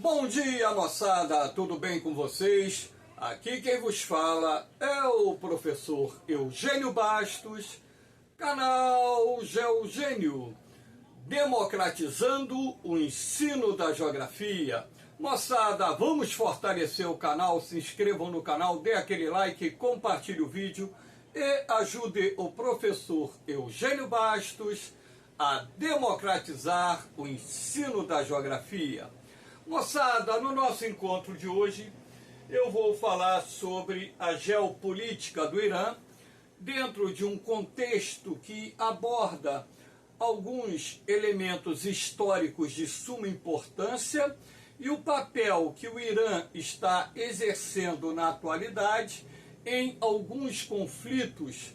Bom dia, moçada, tudo bem com vocês? Aqui quem vos fala é o professor Eugênio Bastos, canal Geogênio, democratizando o ensino da geografia. Moçada, vamos fortalecer o canal, se inscrevam no canal, dê aquele like, compartilhe o vídeo e ajude o professor Eugênio Bastos a democratizar o ensino da geografia. Moçada, no nosso encontro de hoje, eu vou falar sobre a geopolítica do Irã, dentro de um contexto que aborda alguns elementos históricos de suma importância e o papel que o Irã está exercendo na atualidade em alguns conflitos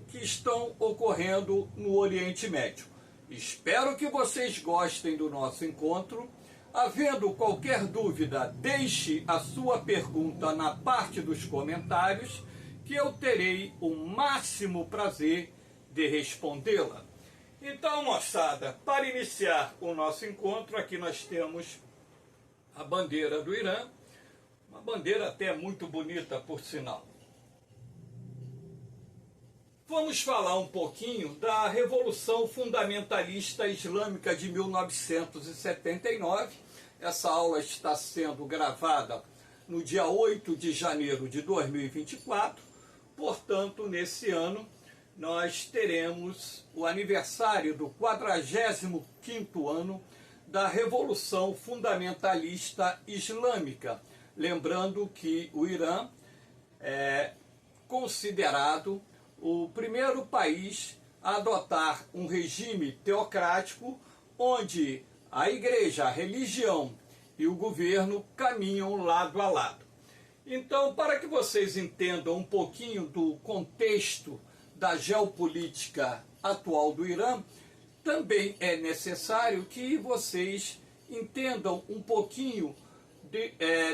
que estão ocorrendo no Oriente Médio. Espero que vocês gostem do nosso encontro. Havendo qualquer dúvida, deixe a sua pergunta na parte dos comentários, que eu terei o máximo prazer de respondê-la. Então, moçada, para iniciar o nosso encontro, aqui nós temos a bandeira do Irã, uma bandeira até muito bonita, por sinal. Vamos falar um pouquinho da Revolução Fundamentalista Islâmica de 1979. Essa aula está sendo gravada no dia 8 de janeiro de 2024. Portanto, nesse ano, nós teremos o aniversário do 45º ano da Revolução Fundamentalista Islâmica. Lembrando que o Irã é considerado o primeiro país a adotar um regime teocrático onde a igreja, a religião e o governo caminham lado a lado. Então, para que vocês entendam um pouquinho do contexto da geopolítica atual do Irã, também é necessário que vocês entendam um pouquinho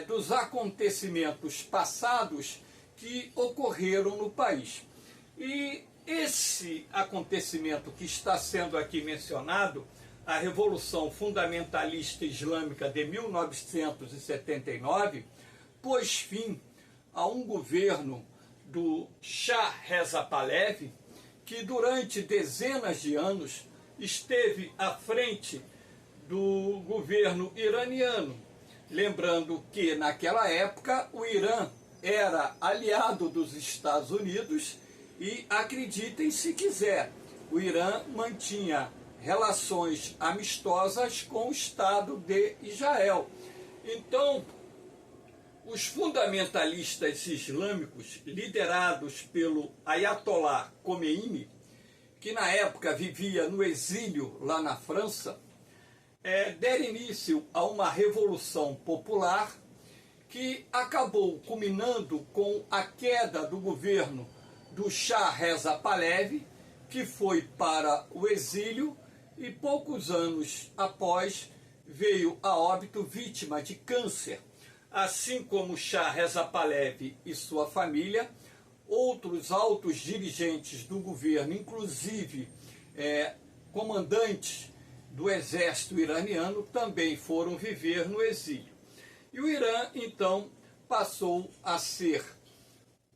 dos acontecimentos passados que ocorreram no país. E esse acontecimento que está sendo aqui mencionado, a Revolução Fundamentalista Islâmica de 1979, pôs fim a um governo do Shah Reza Pahlavi, que durante dezenas de anos esteve à frente do governo iraniano. Lembrando que naquela época o Irã era aliado dos Estados Unidos e, acreditem se quiser, o Irã mantinha relações amistosas com o Estado de Israel. Então, os fundamentalistas islâmicos, liderados pelo Ayatollah Khomeini, que na época vivia no exílio lá na França, deram início a uma revolução popular que acabou culminando com a queda do governo do Shah Reza Pahlavi, que foi para o exílio e poucos anos após veio a óbito vítima de câncer. Assim como Shah Reza Pahlavi e sua família, outros altos dirigentes do governo, inclusive comandantes do exército iraniano, também foram viver no exílio. E o Irã, então, passou a ser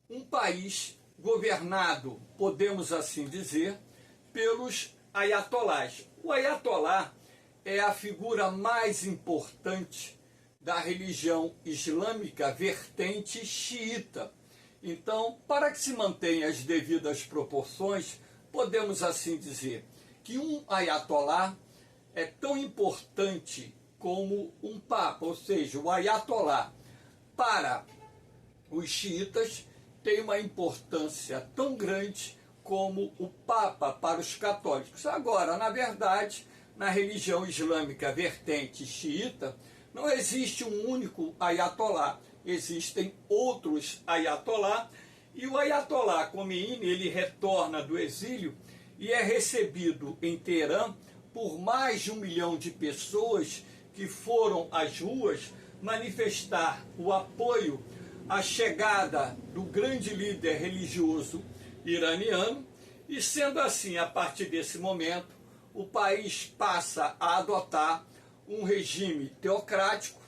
um país governado, podemos assim dizer, pelos ayatolás. O ayatolá é a figura mais importante da religião islâmica vertente xiita. Então, para que se mantenha as devidas proporções, podemos assim dizer que um ayatolá é tão importante como um papa, ou seja, o ayatolá para os xiitas tem uma importância tão grande como o Papa para os católicos. Agora, na verdade, na religião islâmica vertente xiita, não existe um único ayatolá, existem outros ayatolá, e o ayatolá Khomeini, ele retorna do exílio e é recebido em Teherã por mais de 1 milhão de pessoas que foram às ruas manifestar o apoio à chegada do grande líder religioso iraniano, e sendo assim, a partir desse momento, o país passa a adotar um regime teocrático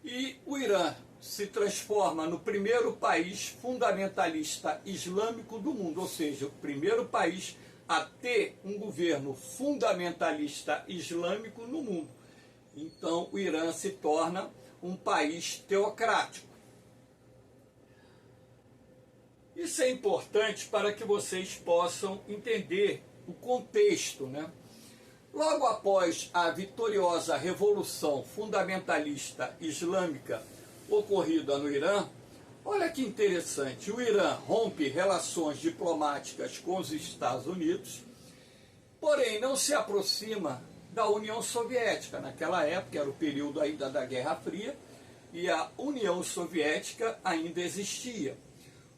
e o Irã se transforma no primeiro país fundamentalista islâmico do mundo, ou seja, o primeiro país a ter um governo fundamentalista islâmico no mundo. Então, o Irã se torna um país teocrático. Isso é importante para que vocês possam entender o contexto, né? Logo após a vitoriosa revolução fundamentalista islâmica ocorrida no Irã, olha que interessante, o Irã rompe relações diplomáticas com os Estados Unidos, porém não se aproxima da União Soviética. Naquela época era o período ainda da Guerra Fria e a União Soviética ainda existia.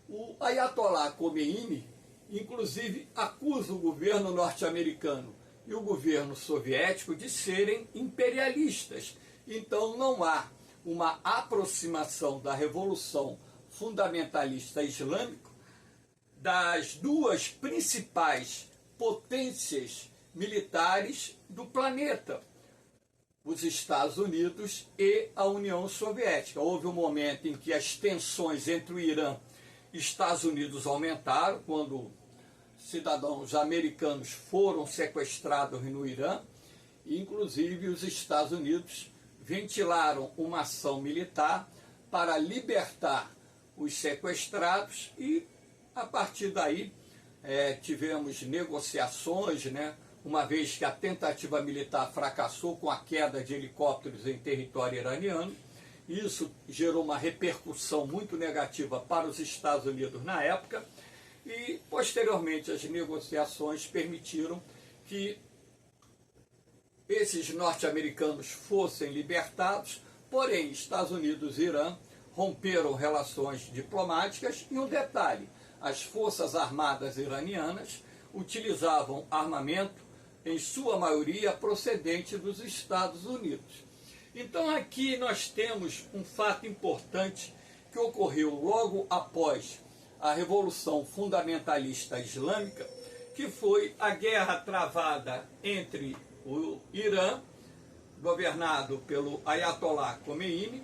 O Ayatollah Khomeini, inclusive, acusa o governo norte-americano e o governo soviético de serem imperialistas. Então não há uma aproximação da Revolução Fundamentalista Islâmica das duas principais potências militares do planeta, os Estados Unidos e a União Soviética. Houve um momento em que as tensões entre o Irã e Estados Unidos aumentaram, quando cidadãos americanos foram sequestrados no Irã, e inclusive os Estados Unidos ventilaram uma ação militar para libertar os sequestrados e, a partir daí, tivemos negociações, né? Uma vez que a tentativa militar fracassou com a queda de helicópteros em território iraniano. Isso gerou uma repercussão muito negativa para os Estados Unidos na época e, posteriormente, as negociações permitiram que esses norte-americanos fossem libertados, porém, Estados Unidos e Irã romperam relações diplomáticas e um detalhe, as forças armadas iranianas utilizavam armamento, em sua maioria procedente dos Estados Unidos. Então aqui nós temos um fato importante que ocorreu logo após a Revolução Fundamentalista Islâmica, que foi a guerra travada entre o Irã, governado pelo Ayatollah Khomeini,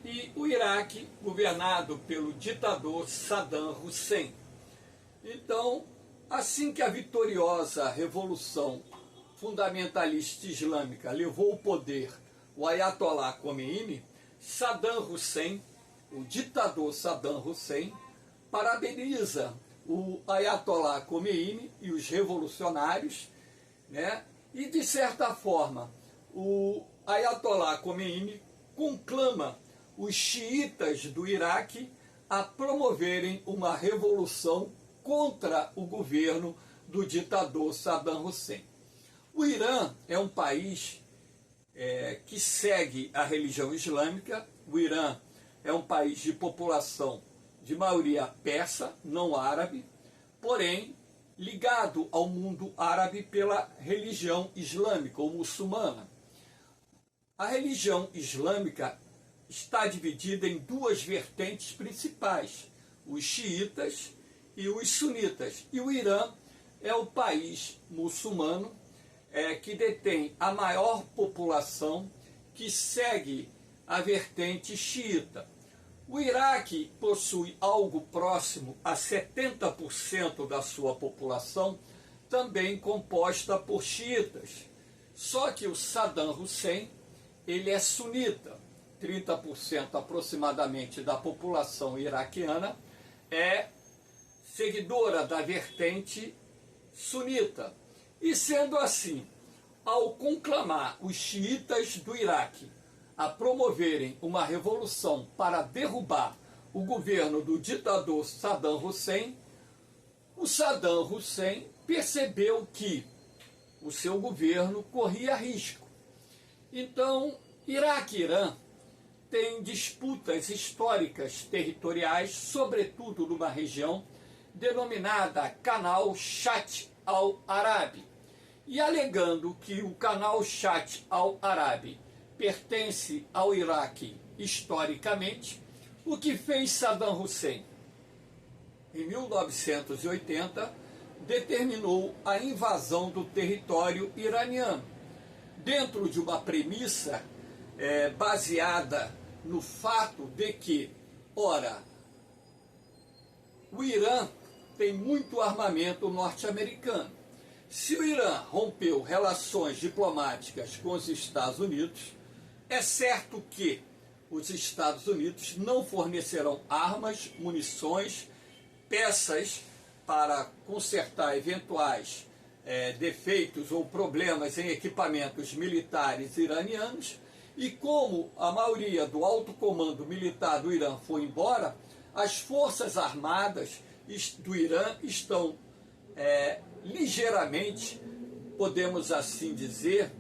e o Iraque, governado pelo ditador Saddam Hussein. Então, assim que a vitoriosa Revolução Fundamentalista Islâmica levou ao poder o Ayatollah Khomeini, Saddam Hussein, o ditador Saddam Hussein, parabeniza o Ayatollah Khomeini e os revolucionários, né? E, de certa forma, o Ayatollah Khomeini conclama os xiitas do Iraque a promoverem uma revolução contra o governo do ditador Saddam Hussein. O Irã é um país que segue a religião islâmica. O Irã é um país de população de maioria persa, não árabe, porém ligado ao mundo árabe pela religião islâmica ou muçulmana. A religião islâmica está dividida em duas vertentes principais, os xiitas e os sunitas. E o Irã é o país muçulmano que detém a maior população que segue a vertente xiita. O Iraque possui algo próximo a 70% da sua população, também composta por xiitas. Só que o Saddam Hussein, ele é sunita. 30% aproximadamente da população iraquiana é seguidora da vertente sunita. E sendo assim, ao conclamar os xiitas do Iraque a promoverem uma revolução para derrubar o governo do ditador Saddam Hussein, o Saddam Hussein percebeu que o seu governo corria risco. Então, Iraque e Irã têm disputas históricas territoriais, sobretudo numa região denominada Canal Shat al-Arabi. E alegando que o Canal Shat al-Arabi pertence ao Iraque historicamente, o que fez Saddam Hussein? Em 1980, determinou a invasão do território iraniano. dentro de uma premissa baseada no fato de que, ora, o Irã tem muito armamento norte-americano. Se o Irã rompeu relações diplomáticas com os Estados Unidos, é certo que os Estados Unidos não fornecerão armas, munições, peças para consertar eventuais defeitos ou problemas em equipamentos militares iranianos, e como a maioria do alto comando militar do Irã foi embora, as forças armadas do Irã estão ligeiramente, podemos assim dizer,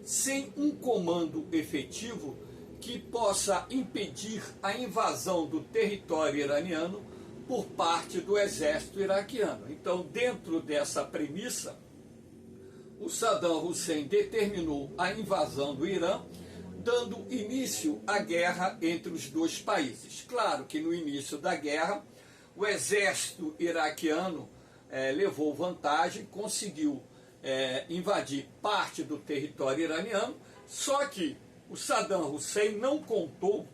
sem um comando efetivo que possa impedir a invasão do território iraniano por parte do exército iraquiano. Então, dentro dessa premissa, o Saddam Hussein determinou a invasão do Irã, dando início à guerra entre os dois países. Claro que no início da guerra, o exército iraquiano levou vantagem, conseguiu invadir parte do território iraniano, só que o Saddam Hussein não contou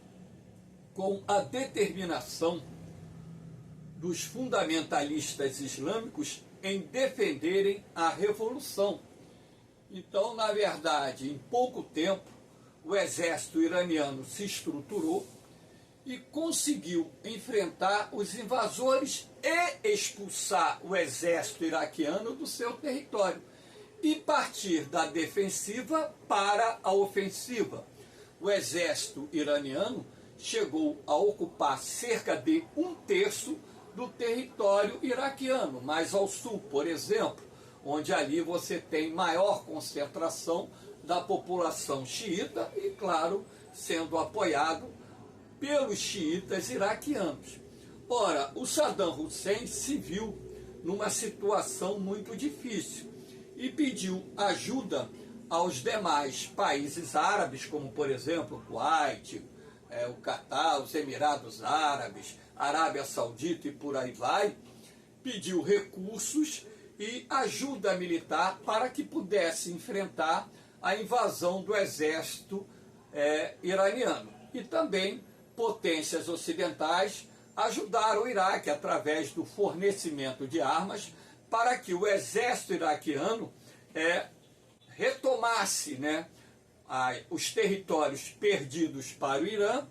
com a determinação dos fundamentalistas islâmicos em defenderem a revolução. Então, na verdade, em pouco tempo, o exército iraniano se estruturou e conseguiu enfrentar os invasores e expulsar o exército iraquiano do seu território e partir da defensiva para a ofensiva. O exército iraniano chegou a ocupar cerca de 1/3 do território iraquiano, mais ao sul, por exemplo, onde ali você tem maior concentração da população xiita e, claro, sendo apoiado pelos xiitas iraquianos. Ora, o Saddam Hussein se viu numa situação muito difícil e pediu ajuda aos demais países árabes, como, por exemplo, o Kuwait, o Catar, os Emirados Árabes, a Arábia Saudita e por aí vai, pediu recursos e ajuda militar para que pudesse enfrentar a invasão do exército iraniano. E também potências ocidentais ajudaram o Iraque através do fornecimento de armas para que o exército iraquiano retomasse os territórios perdidos para o Irã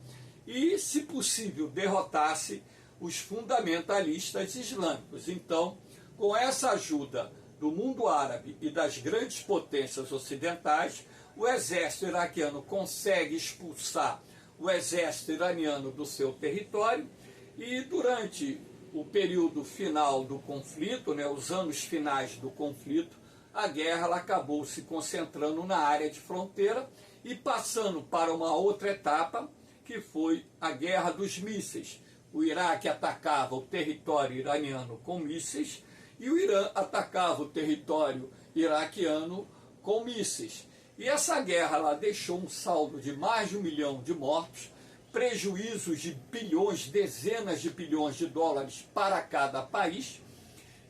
e, se possível, derrotasse os fundamentalistas islâmicos. Então, com essa ajuda do mundo árabe e das grandes potências ocidentais, o exército iraquiano consegue expulsar o exército iraniano do seu território e, durante o período final do conflito, os anos finais do conflito, a guerra ela acabou se concentrando na área de fronteira e passando para uma outra etapa, que foi a Guerra dos Mísseis. O Iraque atacava o território iraniano com mísseis e o Irã atacava o território iraquiano com mísseis. E essa guerra ela deixou um saldo de mais de 1 milhão de mortos, prejuízos de bilhões, dezenas de bilhões de dólares para cada país,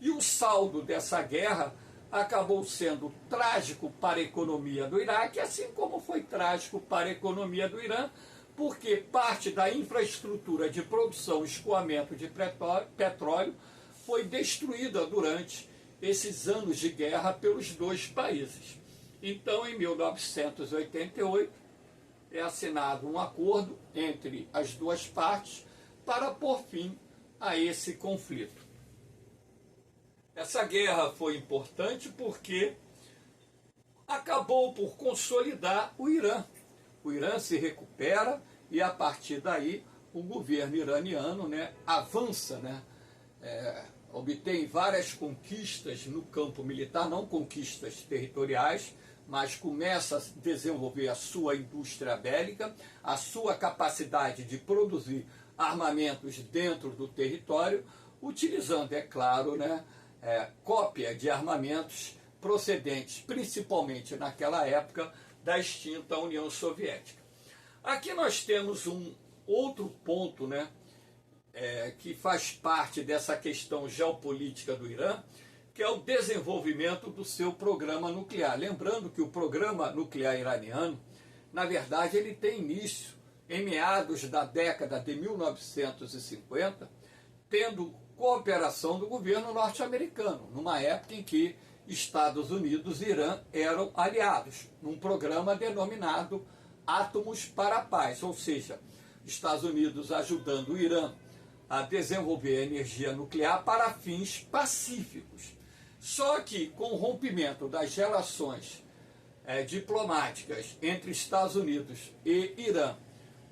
e o saldo dessa guerra acabou sendo trágico para a economia do Iraque, assim como foi trágico para a economia do Irã, porque parte da infraestrutura de produção e escoamento de petróleo foi destruída durante esses anos de guerra pelos dois países. Então, em 1988, é assinado um acordo entre as duas partes para pôr fim a esse conflito. Essa guerra foi importante porque acabou por consolidar o Irã. O Irã se recupera e, a partir daí, o governo iraniano avança, obtém várias conquistas no campo militar, não conquistas territoriais, mas começa a desenvolver a sua indústria bélica, a sua capacidade de produzir armamentos dentro do território, utilizando, é claro, cópia de armamentos procedentes, principalmente naquela época, da extinta União Soviética. Aqui nós temos um outro ponto, que faz parte dessa questão geopolítica do Irã, que é o desenvolvimento do seu programa nuclear. Lembrando que o programa nuclear iraniano, na verdade, ele tem início em meados da década de 1950, tendo cooperação do governo norte-americano, numa época em que Estados Unidos e Irã eram aliados, num programa denominado Átomos para a Paz, ou seja, Estados Unidos ajudando o Irã a desenvolver a energia nuclear para fins pacíficos. Só que com o rompimento das relações diplomáticas entre Estados Unidos e Irã,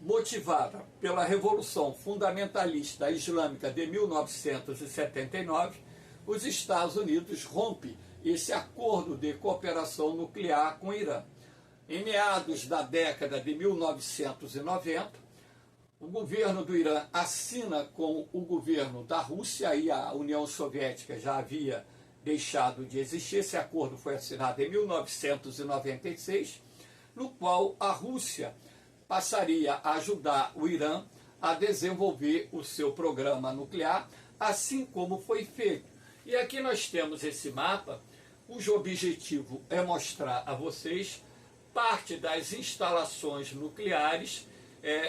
motivada pela Revolução Fundamentalista Islâmica de 1979, os Estados Unidos rompem esse acordo de cooperação nuclear com o Irã. Em meados da década de 1990, o governo do Irã assina com o governo da Rússia, e a União Soviética já havia deixado de existir. Esse acordo foi assinado em 1996, no qual a Rússia passaria a ajudar o Irã a desenvolver o seu programa nuclear, assim como foi feito. E aqui nós temos esse mapa, cujo objetivo é mostrar a vocês parte das instalações nucleares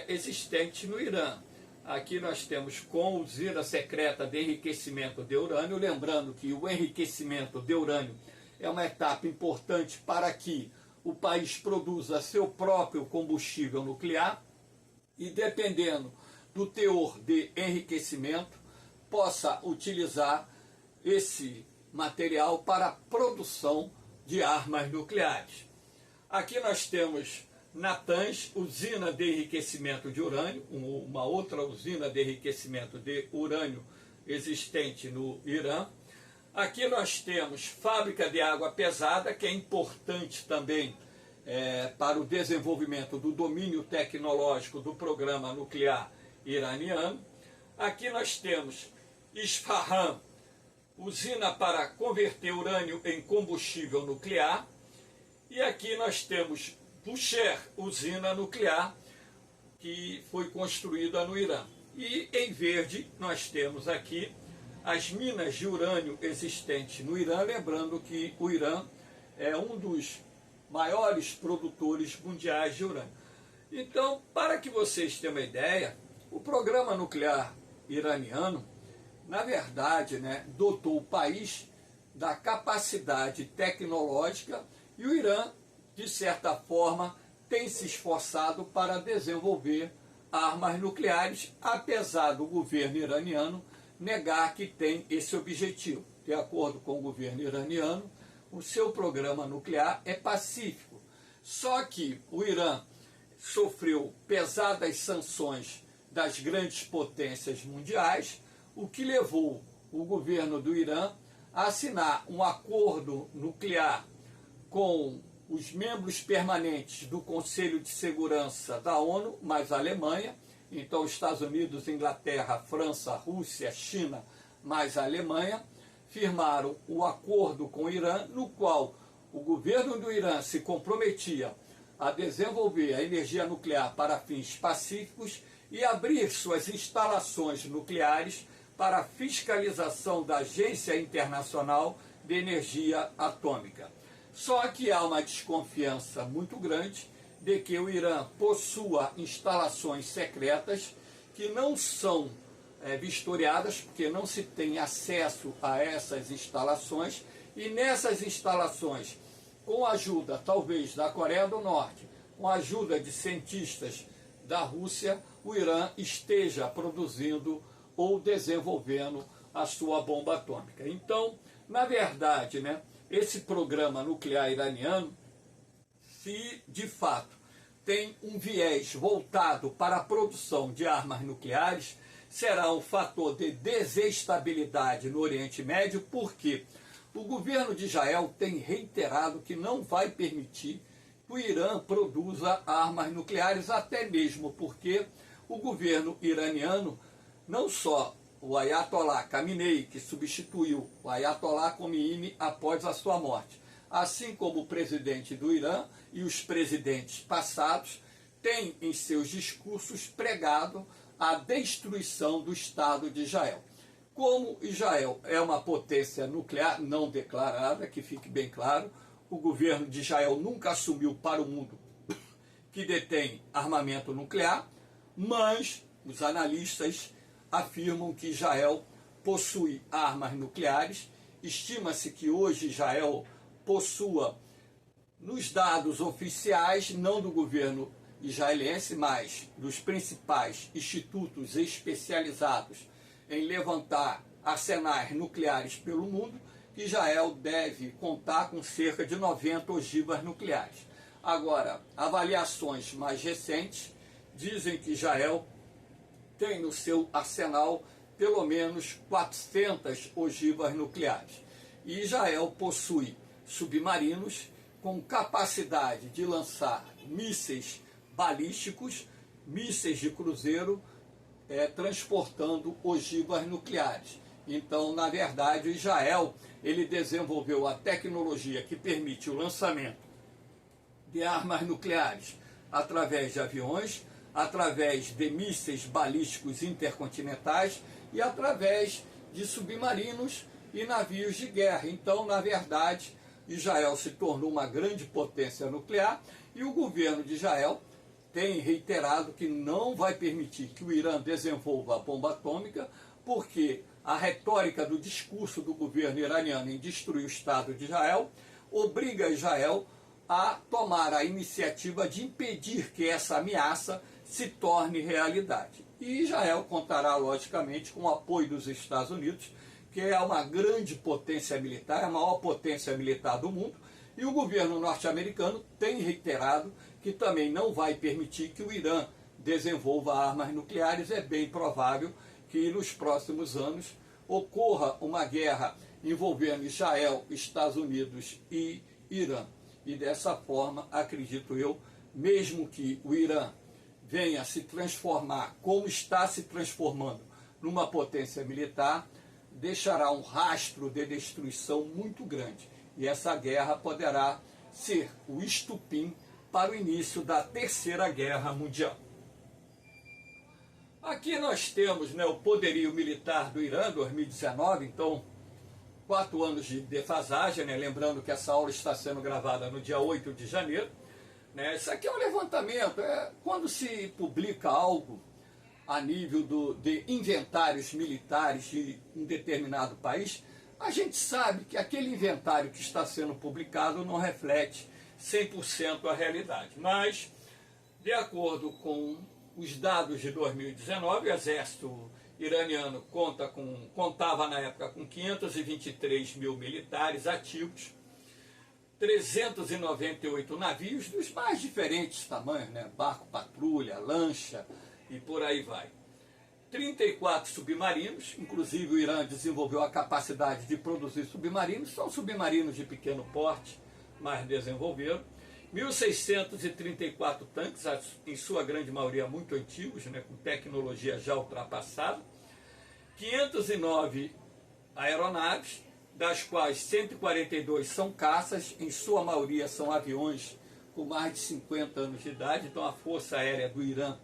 existentes no Irã. Aqui nós temos com usina secreta de enriquecimento de urânio, lembrando que o enriquecimento de urânio é uma etapa importante para que o país produza seu próprio combustível nuclear e, dependendo do teor de enriquecimento, possa utilizar esse material para a produção de armas nucleares. Aqui nós temos Natanz, usina de enriquecimento de urânio, uma outra usina de enriquecimento de urânio existente no Irã. Aqui nós temos fábrica de água pesada, que é importante também para o desenvolvimento do domínio tecnológico do programa nuclear iraniano. Aqui nós temos Isfahan, usina para converter urânio em combustível nuclear. E aqui nós temos Bushehr, usina nuclear, que foi construída no Irã. E em verde nós temos aqui as minas de urânio existentes no Irã, lembrando que o Irã é um dos maiores produtores mundiais de urânio. Então, para que vocês tenham uma ideia, o programa nuclear iraniano, na verdade, dotou o país da capacidade tecnológica, e o Irã, de certa forma, tem se esforçado para desenvolver armas nucleares, apesar do governo iraniano negar que tem esse objetivo. De acordo com o governo iraniano, o seu programa nuclear é pacífico. Só que o Irã sofreu pesadas sanções das grandes potências mundiais, o que levou o governo do Irã a assinar um acordo nuclear com os membros permanentes do Conselho de Segurança da ONU, mais a Alemanha. Então, Estados Unidos, Inglaterra, França, Rússia, China, mais a Alemanha, firmaram o acordo com o Irã, no qual o governo do Irã se comprometia a desenvolver a energia nuclear para fins pacíficos e abrir suas instalações nucleares para a fiscalização da Agência Internacional de Energia Atômica. Só que há uma desconfiança muito grande de que o Irã possua instalações secretas que não são vistoriadas, porque não se tem acesso a essas instalações, e nessas instalações, com a ajuda talvez da Coreia do Norte, com a ajuda de cientistas da Rússia, o Irã esteja produzindo ou desenvolvendo a sua bomba atômica. Então, na verdade, esse programa nuclear iraniano, se de fato tem um viés voltado para a produção de armas nucleares, será um fator de desestabilidade no Oriente Médio, porque o governo de Israel tem reiterado que não vai permitir que o Irã produza armas nucleares, até mesmo porque o governo iraniano, não só o Ayatollah Khamenei, que substituiu o Ayatollah Khomeini após a sua morte, assim como o presidente do Irã e os presidentes passados, têm em seus discursos pregado a destruição do Estado de Israel. Como Israel é uma potência nuclear não declarada, que fique bem claro, o governo de Israel nunca assumiu para o mundo que detém armamento nuclear, mas os analistas afirmam que Israel possui armas nucleares. Estima-se que hoje Israel possua, nos dados oficiais, não do governo israelense, mas dos principais institutos especializados em levantar arsenais nucleares pelo mundo, Israel deve contar com cerca de 90 ogivas nucleares. Agora, avaliações mais recentes dizem que Israel tem no seu arsenal pelo menos 400 ogivas nucleares. E Israel possui submarinos com capacidade de lançar mísseis balísticos, mísseis de cruzeiro, transportando ogivas nucleares. Então, na verdade, Israel ele desenvolveu a tecnologia que permite o lançamento de armas nucleares através de aviões, através de mísseis balísticos intercontinentais e através de submarinos e navios de guerra. Então, na verdade, Israel se tornou uma grande potência nuclear e o governo de Israel tem reiterado que não vai permitir que o Irã desenvolva a bomba atômica, porque a retórica do discurso do governo iraniano em destruir o Estado de Israel obriga Israel a tomar a iniciativa de impedir que essa ameaça se torne realidade. E Israel contará, logicamente, com o apoio dos Estados Unidos, que é uma grande potência militar, a maior potência militar do mundo, e o governo norte-americano tem reiterado que também não vai permitir que o Irã desenvolva armas nucleares. É bem provável que nos próximos anos ocorra uma guerra envolvendo Israel, Estados Unidos e Irã. E dessa forma, acredito eu, mesmo que o Irã venha se transformar, como está se transformando, numa potência militar, deixará um rastro de destruição muito grande. E essa guerra poderá ser o estupim para o início da Terceira Guerra Mundial. Aqui nós temos, o poderio militar do Irã, 2019, então 4 anos de defasagem, lembrando que essa aula está sendo gravada no dia 8 de janeiro. Isso aqui é um levantamento, quando se publica algo a nível de inventários militares de um determinado país, a gente sabe que aquele inventário que está sendo publicado não reflete 100% a realidade. Mas, de acordo com os dados de 2019, o exército iraniano contava na época com 523 mil militares ativos, 398 navios dos mais diferentes tamanhos, barco patrulha, lancha e por aí vai. 34 submarinos, inclusive o Irã desenvolveu a capacidade de produzir submarinos, são submarinos de pequeno porte, mas desenvolveram. 1.634 tanques, em sua grande maioria muito antigos, com tecnologia já ultrapassada. 509 aeronaves, das quais 142 são caças, em sua maioria são aviões com mais de 50 anos de idade. Então a Força Aérea do Irã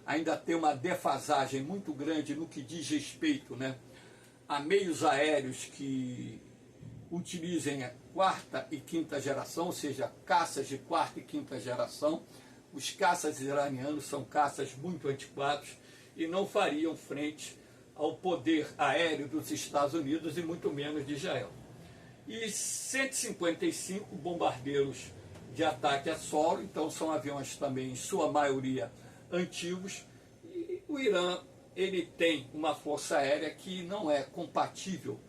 ainda tem uma defasagem muito grande no que diz respeito a meios aéreos que utilizem a 4ª e 5ª geração, ou seja, caças de 4ª e 5ª geração. Os caças iranianos são caças muito antiquados e não fariam frente ao poder aéreo dos Estados Unidos e muito menos de Israel. E 155 bombardeiros de ataque a solo, então são aviões também, em sua maioria, antigos. E o Irã ele tem uma força aérea que não é compatível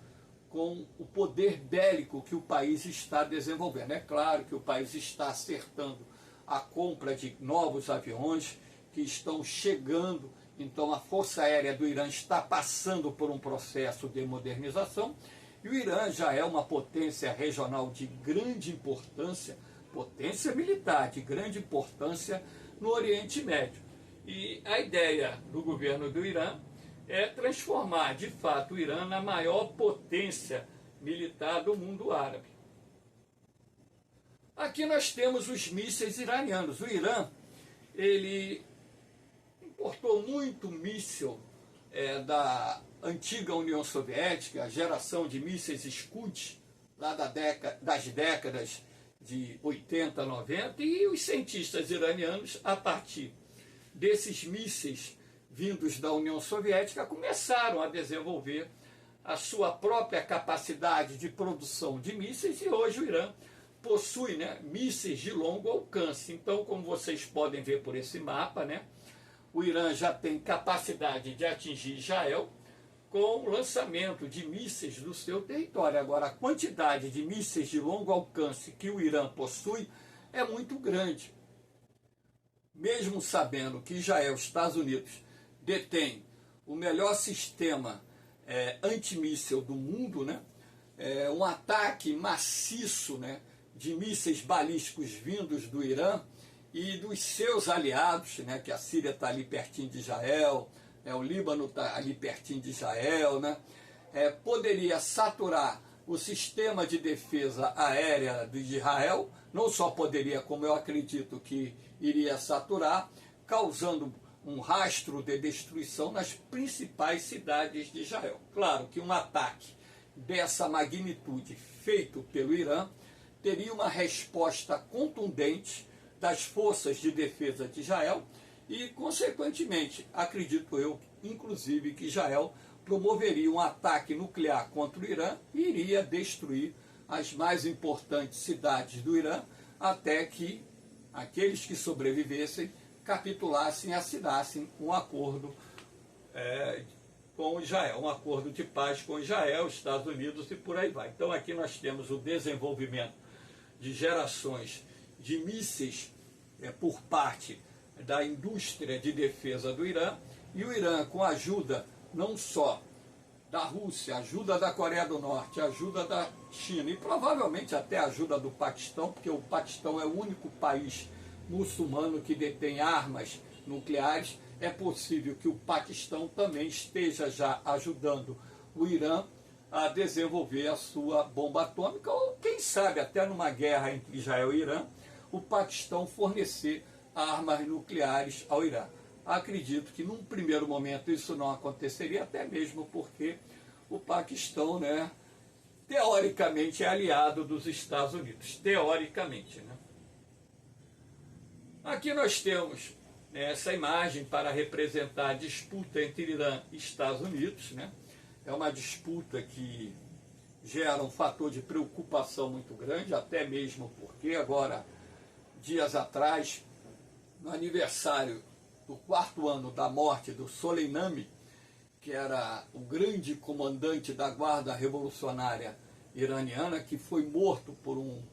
com o poder bélico que o país está desenvolvendo. É claro que o país está acertando a compra de novos aviões que estão chegando, então a Força Aérea do Irã está passando por um processo de modernização, e o Irã já é uma potência regional de grande importância, potência militar de grande importância no Oriente Médio. E a ideia do governo do Irã é transformar, de fato, o Irã na maior potência militar do mundo árabe. Aqui nós temos os mísseis iranianos. O Irã, ele importou muito míssil da antiga União Soviética, a geração de mísseis Scud, lá das décadas de 80, 90, e os cientistas iranianos, a partir desses mísseis vindos da União Soviética, começaram a desenvolver a sua própria capacidade de produção de mísseis, e hoje o Irã possui, né, mísseis de longo alcance. Então, como vocês podem ver por esse mapa, né, o Irã já tem capacidade de atingir Israel com o lançamento de mísseis do seu território. Agora, a quantidade de mísseis de longo alcance que o Irã possui é muito grande. Mesmo sabendo que Israel e os Estados Unidos detêm o melhor sistema antimíssel do mundo, né? Um ataque maciço, né, de mísseis balísticos vindos do Irã e dos seus aliados, né, que a Síria está ali pertinho de Israel, o Líbano está ali pertinho de Israel, né, poderia saturar o sistema de defesa aérea de Israel. Não só poderia, como eu acredito que iria saturar, causando um rastro de destruição nas principais cidades de Israel. Claro que um ataque dessa magnitude feito pelo Irã teria uma resposta contundente das forças de defesa de Israel e, consequentemente, acredito eu, inclusive, que Israel promoveria um ataque nuclear contra o Irã e iria destruir as mais importantes cidades do Irã até que aqueles que sobrevivessem capitulassem e assinassem um acordo com Israel, um acordo de paz com Israel, Estados Unidos e por aí vai. Então aqui nós temos o desenvolvimento de gerações de mísseis por parte da indústria de defesa do Irã, e o Irã, com a ajuda não só da Rússia, ajuda da Coreia do Norte, ajuda da China e provavelmente até ajuda do Paquistão, porque o Paquistão é o único país muçulmano que detém armas nucleares, é possível que o Paquistão também esteja já ajudando o Irã a desenvolver a sua bomba atômica, ou quem sabe até numa guerra entre Israel e Irã, o Paquistão fornecer armas nucleares ao Irã. Acredito que num primeiro momento isso não aconteceria, até mesmo porque o Paquistão, né, teoricamente é aliado dos Estados Unidos, teoricamente, né? Aqui nós temos essa imagem para representar a disputa entre Irã e Estados Unidos, né? É uma disputa que gera um fator de preocupação muito grande, até mesmo porque agora, dias atrás, no aniversário do 4º ano da morte do Soleimani, que era o grande comandante da Guarda Revolucionária Iraniana, que foi morto por um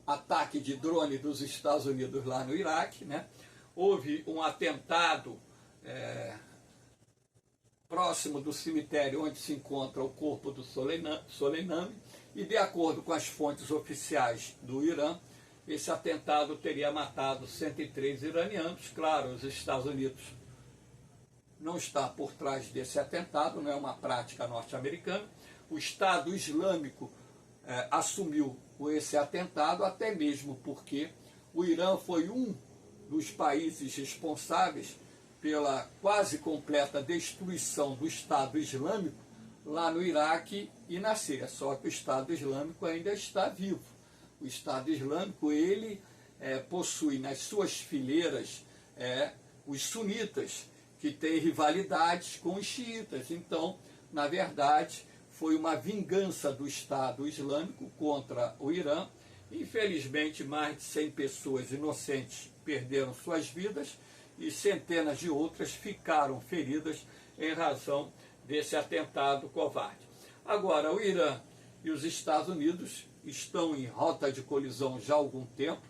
ataque de drone dos Estados Unidos lá no Iraque, né? Houve um atentado próximo do cemitério onde se encontra o corpo do Soleimani, e de acordo com as fontes oficiais do Irã, esse atentado teria matado 103 iranianos. Claro, os Estados Unidos não está por trás desse atentado, não é uma prática norte-americana. O Estado Islâmico assumiu esse atentado, até mesmo porque o Irã foi um dos países responsáveis pela quase completa destruição do Estado Islâmico lá no Iraque e na Síria. Só que o Estado Islâmico ainda está vivo. O Estado Islâmico, ele possui nas suas fileiras os sunitas, que têm rivalidades com os xiitas. Então, na verdade, foi uma vingança do Estado Islâmico contra o Irã. Infelizmente, mais de 100 pessoas inocentes perderam suas vidas e centenas de outras ficaram feridas em razão desse atentado covarde. Agora, o Irã e os Estados Unidos estão em rota de colisão já há algum tempo.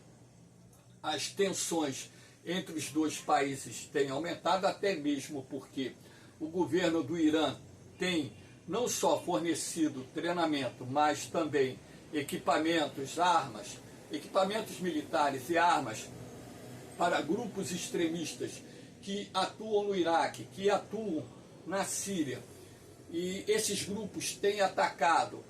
As tensões entre os dois países têm aumentado, até mesmo porque o governo do Irã tem não só fornecido treinamento, mas também equipamentos, armas, equipamentos militares e armas para grupos extremistas que atuam no Iraque, que atuam na Síria. E esses grupos têm atacado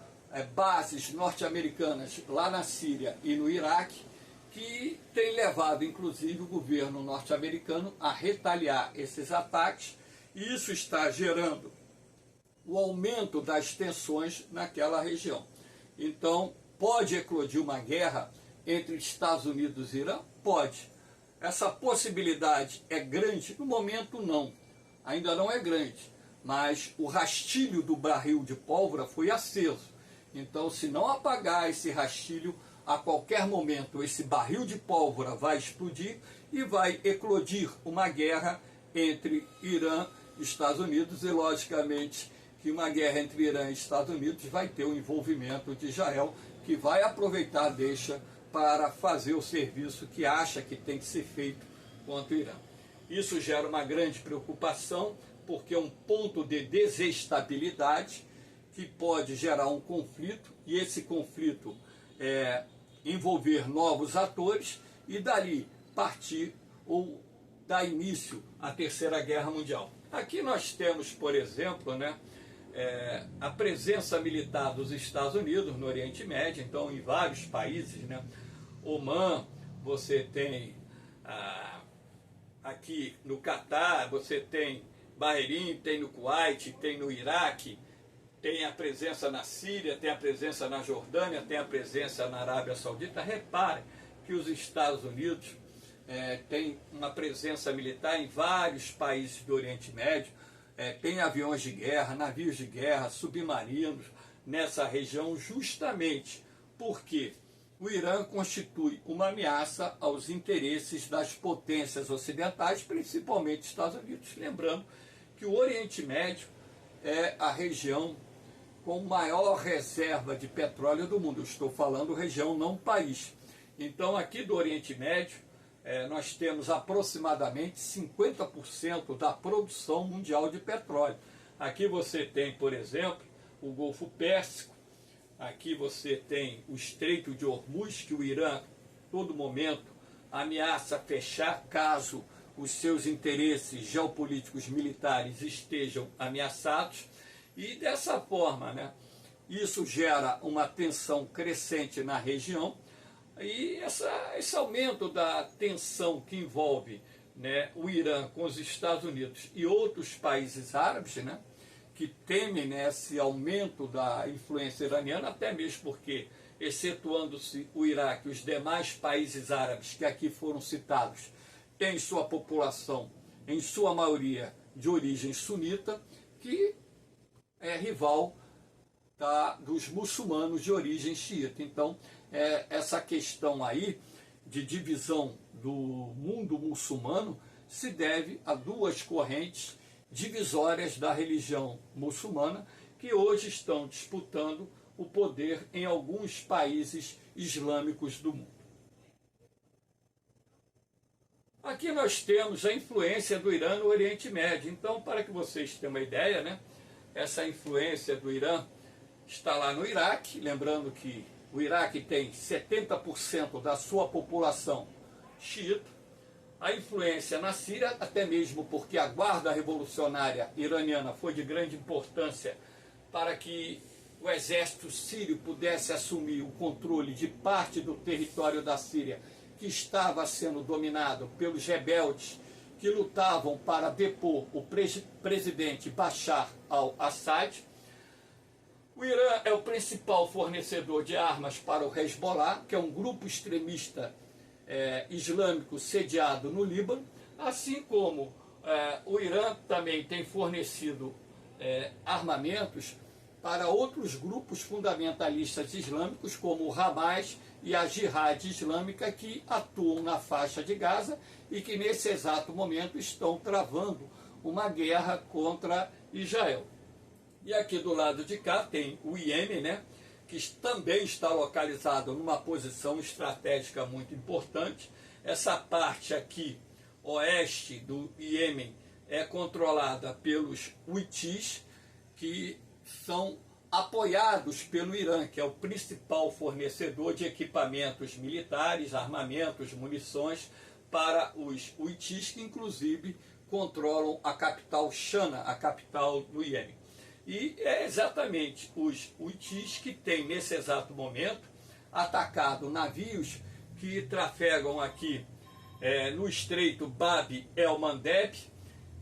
bases norte-americanas lá na Síria e no Iraque, que tem levado, inclusive, o governo norte-americano a retaliar esses ataques E isso está gerando o aumento das tensões naquela região. Então, pode eclodir uma guerra entre Estados Unidos e Irã? Pode. Essa possibilidade é grande? No momento, não. Ainda não é grande. Mas o rastilho do barril de pólvora foi aceso. Então, se não apagar esse rastilho, a qualquer momento esse barril de pólvora vai explodir e vai eclodir uma guerra entre Irã e Estados Unidos, e logicamente que uma guerra entre Irã e Estados Unidos vai ter o envolvimento de Israel, que vai aproveitar a deixa para fazer o serviço que acha que tem que ser feito contra o Irã. Isso gera uma grande preocupação, porque é um ponto de desestabilidade que pode gerar um conflito, e esse conflito envolver novos atores e dali partir ou dar início à Terceira Guerra Mundial. Aqui nós temos, por exemplo, a presença militar dos Estados Unidos no Oriente Médio, então em vários países, Omã, você tem aqui no Catar, você tem Bahrein, tem no Kuwait, tem no Iraque, tem a presença na Síria, tem a presença na Jordânia, tem a presença na Arábia Saudita. Reparem que os Estados Unidos têm uma presença militar em vários países do Oriente Médio, tem aviões de guerra, navios de guerra, submarinos nessa região, justamente porque o Irã constitui uma ameaça aos interesses das potências ocidentais, principalmente Estados Unidos. Lembrando que o Oriente Médio é a região com maior reserva de petróleo do mundo. Eu estou falando região, não país. Então, aqui do Oriente Médio, nós temos aproximadamente 50% da produção mundial de petróleo. Aqui você tem, por exemplo, o Golfo Pérsico, aqui você tem o Estreito de Hormuz, que o Irã, todo momento, ameaça fechar caso os seus interesses geopolíticos militares estejam ameaçados. E dessa forma, isso gera uma tensão crescente na região, e esse aumento da tensão que envolve o Irã com os Estados Unidos e outros países árabes, que temem esse aumento da influência iraniana, até mesmo porque, excetuando-se o Iraque, os demais países árabes que aqui foram citados, têm sua população, em sua maioria, de origem sunita, que é rival dos muçulmanos de origem xiita. Então, essa questão aí de divisão do mundo muçulmano se deve a duas correntes divisórias da religião muçulmana que hoje estão disputando o poder em alguns países islâmicos do mundo. Aqui nós temos a influência do Irã no Oriente Médio. Então, para que vocês tenham uma ideia, essa influência do Irã está lá no Iraque. Lembrando que o Iraque tem 70% da sua população xiita. A influência na Síria, até mesmo porque a Guarda Revolucionária Iraniana foi de grande importância para que o exército sírio pudesse assumir o controle de parte do território da Síria que estava sendo dominado pelos rebeldes que lutavam para depor o presidente Bashar al-Assad. O Irã é o principal fornecedor de armas para o Hezbollah, que é um grupo extremista islâmico sediado no Líbano, assim como o Irã também tem fornecido armamentos para outros grupos fundamentalistas islâmicos, como o Hamas e a Jihad Islâmica, que atuam na faixa de Gaza e que nesse exato momento estão travando uma guerra contra Israel. E aqui do lado de cá tem o Iêmen, que também está localizado numa posição estratégica muito importante. Essa parte aqui, oeste do Iêmen, é controlada pelos Huitis, que são apoiados pelo Irã, que é o principal fornecedor de equipamentos militares, armamentos, munições para os Huitis, que inclusive controlam a capital Sana, a capital do Iêmen. E é exatamente os Huitis que têm, nesse exato momento, atacado navios que trafegam aqui no estreito Bab el-Mandeb,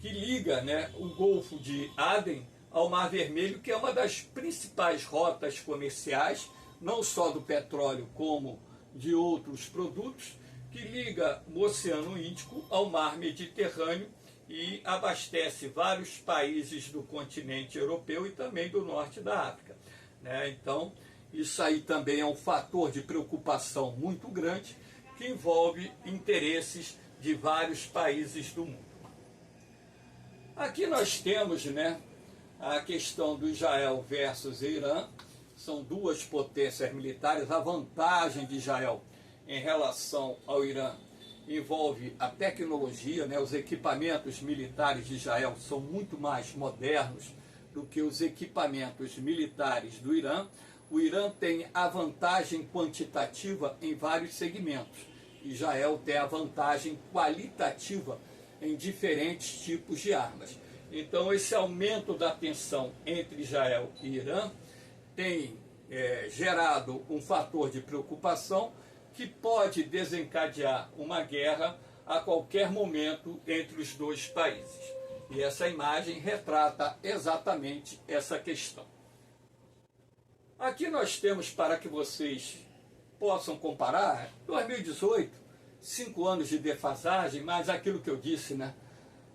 que liga, né, o Golfo de Aden ao Mar Vermelho, que é uma das principais rotas comerciais, não só do petróleo como de outros produtos, que liga o Oceano Índico ao Mar Mediterrâneo e abastece vários países do continente europeu e também do norte da África, né? Então, isso aí também é um fator de preocupação muito grande que envolve interesses de vários países do mundo. Aqui nós temos, né, a questão do Israel versus Irã. São duas potências militares. A vantagem de Israel em relação ao Irã envolve a tecnologia, né? Os equipamentos militares de Israel são muito mais modernos do que os equipamentos militares do Irã. O Irã tem a vantagem quantitativa em vários segmentos. Israel tem a vantagem qualitativa em diferentes tipos de armas. Então, esse aumento da tensão entre Israel e Irã tem gerado um fator de preocupação que pode desencadear uma guerra a qualquer momento entre os dois países. E essa imagem retrata exatamente essa questão. Aqui nós temos, para que vocês possam comparar, 2018, 5 anos de defasagem, mas aquilo que eu disse, né?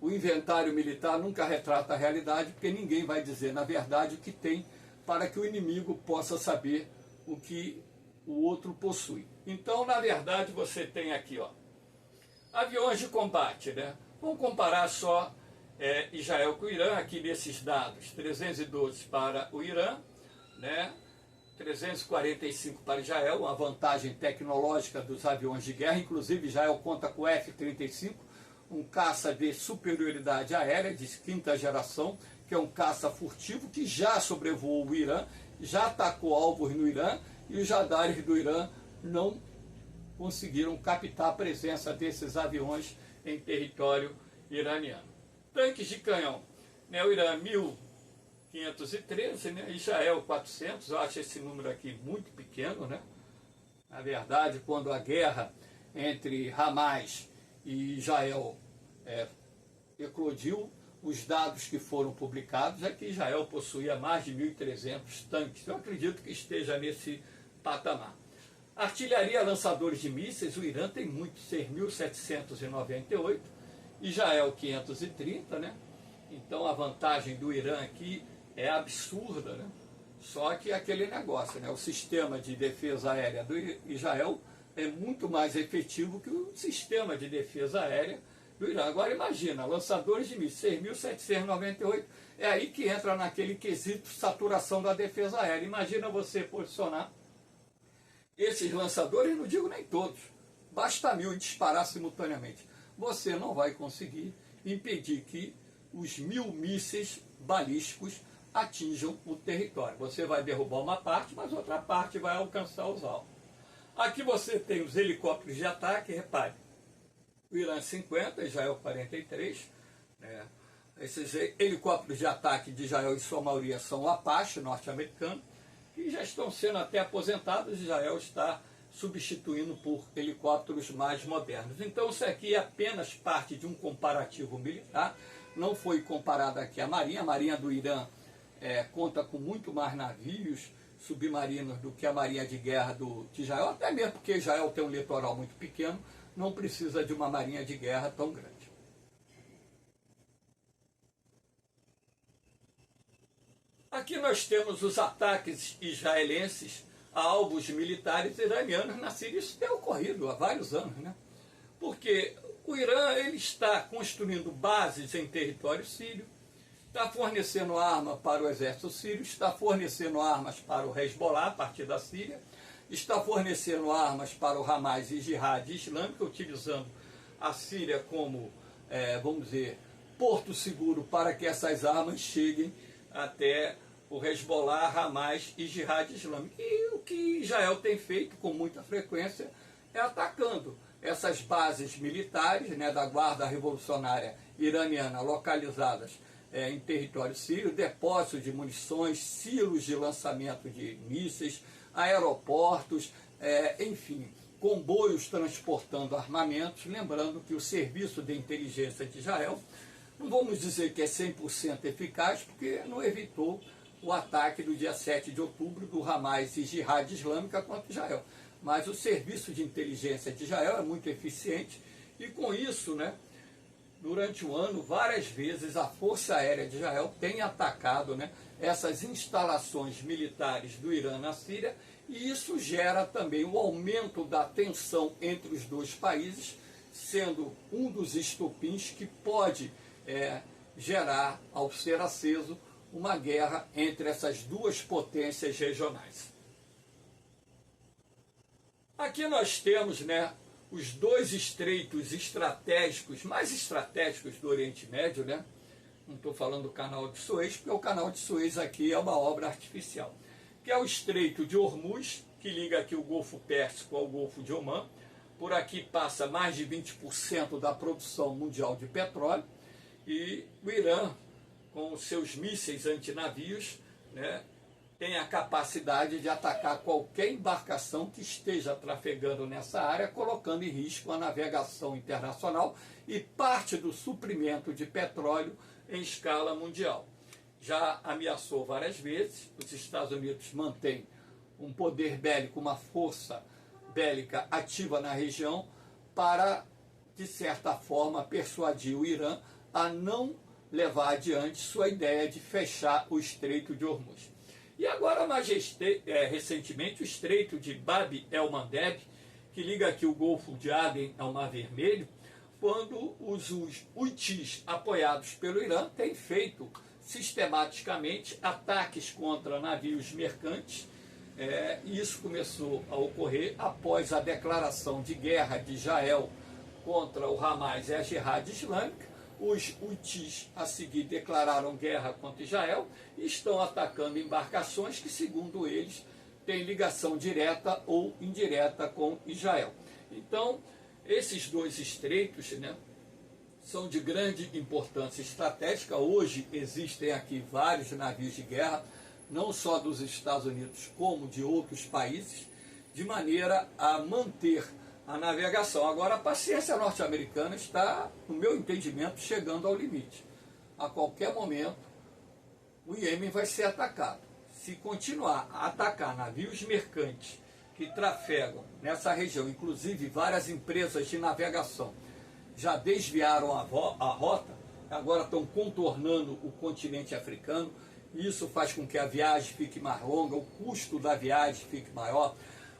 O inventário militar nunca retrata a realidade, porque ninguém vai dizer, na verdade, o que tem para que o inimigo possa saber o que o outro possui. Então, na verdade, você tem aqui, ó, aviões de combate, né? Vamos comparar só Israel com o Irã, aqui nesses dados, 312 para o Irã, né? 345 para Israel, uma vantagem tecnológica dos aviões de guerra. Inclusive, Israel conta com o F-35, um caça de superioridade aérea de 5ª geração, que é um caça furtivo que já sobrevoou o Irã, já atacou alvos no Irã, e os radares do Irã não conseguiram captar a presença desses aviões em território iraniano. Tanques de canhão, né? O Irã 1.513, né? Israel 400, eu acho esse número aqui muito pequeno, né? Na verdade, quando a guerra entre Hamas e Israel eclodiu, os dados que foram publicados é que Israel possuía mais de 1.300 tanques. Eu acredito que esteja nesse patamar. Artilharia, lançadores de mísseis, o Irã tem muitos, 6.798, Israel 530, né? Então a vantagem do Irã aqui é absurda, né? Só que aquele negócio, né? O sistema de defesa aérea do Israel é muito mais efetivo que o sistema de defesa aérea do Irã. Agora imagina, lançadores de mísseis, 6.798, é aí que entra naquele quesito saturação da defesa aérea. Imagina você posicionar esses lançadores, não digo nem todos, basta 1.000 disparar simultaneamente. Você não vai conseguir impedir que os 1.000 mísseis balísticos atinjam o território. Você vai derrubar uma parte, mas outra parte vai alcançar os alvos. Aqui você tem os helicópteros de ataque, repare, o Irã 50, Israel 43, né? Esses helicópteros de ataque de Israel, em sua maioria, são Apache norte-americano, que já estão sendo até aposentados. Israel está substituindo por helicópteros mais modernos. Então isso aqui é apenas parte de um comparativo militar, não foi comparada aqui a Marinha do Irã conta com muito mais navios submarinos do que a Marinha de Guerra de Israel, até mesmo porque Israel tem um litoral muito pequeno, não precisa de uma Marinha de Guerra tão grande. Aqui nós temos os ataques israelenses a alvos militares iranianos na Síria. Isso tem ocorrido há vários anos, né? Porque o Irã ele está construindo bases em território sírio, está fornecendo arma para o exército sírio, está fornecendo armas para o Hezbollah a partir da Síria, está fornecendo armas para o Hamas e Jihad Islâmica, utilizando a Síria como, vamos dizer, porto seguro para que essas armas cheguem até o Hezbollah, Hamas e Jihad Islâmica. E o que Israel tem feito com muita frequência é atacando essas bases militares, né, da Guarda Revolucionária Iraniana localizadas em território sírio, depósitos de munições, silos de lançamento de mísseis, aeroportos, enfim, comboios transportando armamentos. Lembrando que o Serviço de Inteligência de Israel não vamos dizer que é 100% eficaz, porque não evitou o ataque do dia 7 de outubro do Hamas e Jihad Islâmica contra Israel. Mas o serviço de inteligência de Israel é muito eficiente e com isso, né, durante o ano, várias vezes a Força Aérea de Israel tem atacado, né, essas instalações militares do Irã na Síria, e isso gera também o aumento da tensão entre os dois países, sendo um dos estopins que pode gerar, ao ser aceso, uma guerra entre essas duas potências regionais. Aqui nós temos, né, os dois estreitos estratégicos, mais estratégicos do Oriente Médio, né? Não estou falando do canal de Suez, porque o canal de Suez aqui é uma obra artificial, que é o Estreito de Hormuz, que liga aqui o Golfo Pérsico ao Golfo de Omã. Por aqui passa mais de 20% da produção mundial de petróleo, e o Irã, com os seus mísseis antinavios, né, tem a capacidade de atacar qualquer embarcação que esteja trafegando nessa área, colocando em risco a navegação internacional e parte do suprimento de petróleo em escala mundial. Já ameaçou várias vezes, os Estados Unidos mantêm um poder bélico, uma força bélica ativa na região para, de certa forma, persuadir o Irã a não levar adiante sua ideia de fechar o Estreito de Hormuz. E agora, recentemente, o Estreito de Bab el-Mandeb, que liga aqui o Golfo de Aden ao Mar Vermelho, quando os Houthis, apoiados pelo Irã, têm feito sistematicamente ataques contra navios mercantes. Isso começou a ocorrer após a declaração de guerra de Israel contra o Hamas e a Jihad Islâmica. Os Houthis, a seguir, declararam guerra contra Israel e estão atacando embarcações que, segundo eles, têm ligação direta ou indireta com Israel. Então, esses dois estreitos, né, são de grande importância estratégica. Hoje existem aqui vários navios de guerra, não só dos Estados Unidos, como de outros países, de maneira a manter a navegação. Agora, a paciência norte-americana está, no meu entendimento, chegando ao limite. A qualquer momento, o Iêmen vai ser atacado. Se continuar a atacar navios mercantes que trafegam nessa região, inclusive várias empresas de navegação já desviaram a rota, agora estão contornando o continente africano. Isso faz com que a viagem fique mais longa, o custo da viagem fique maior.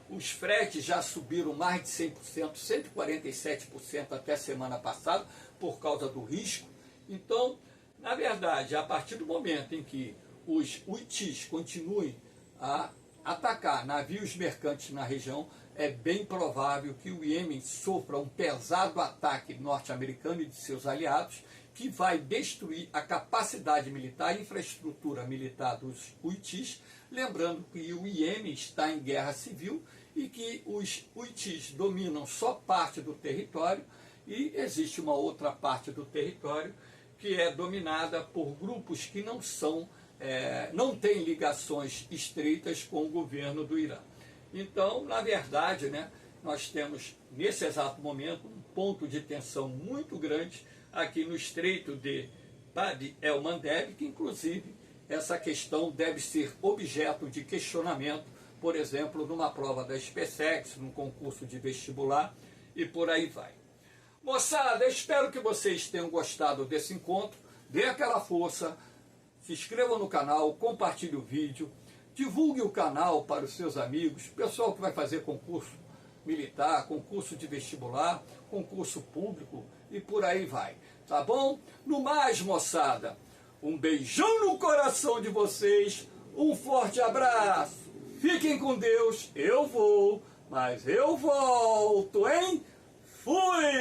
Os fretes já subiram mais de 100%, 147% até semana passada, por causa do risco. Então, na verdade, a partir do momento em que os Houthis continuem a atacar navios mercantes na região, é bem provável que o Iêmen sofra um pesado ataque norte-americano e de seus aliados, que vai destruir a capacidade militar e infraestrutura militar dos Houthis, lembrando que o Iêmen está em guerra civil e que os Houthis dominam só parte do território e existe uma outra parte do território que é dominada por grupos que não têm ligações estreitas com o governo do Irã. Então, na verdade, né, nós temos, nesse exato momento, um ponto de tensão muito grande aqui no Estreito de Bab el-Mandeb, que inclusive essa questão deve ser objeto de questionamento, por exemplo, numa prova da SpaceX, num concurso de vestibular e por aí vai. Moçada, espero que vocês tenham gostado desse encontro, dê aquela força, se inscreva no canal, compartilhe o vídeo, divulgue o canal para os seus amigos, pessoal que vai fazer concurso militar, concurso de vestibular, concurso público e por aí vai, tá bom? No mais, moçada, um beijão no coração de vocês, um forte abraço, fiquem com Deus, eu vou, mas eu volto, hein? Fui!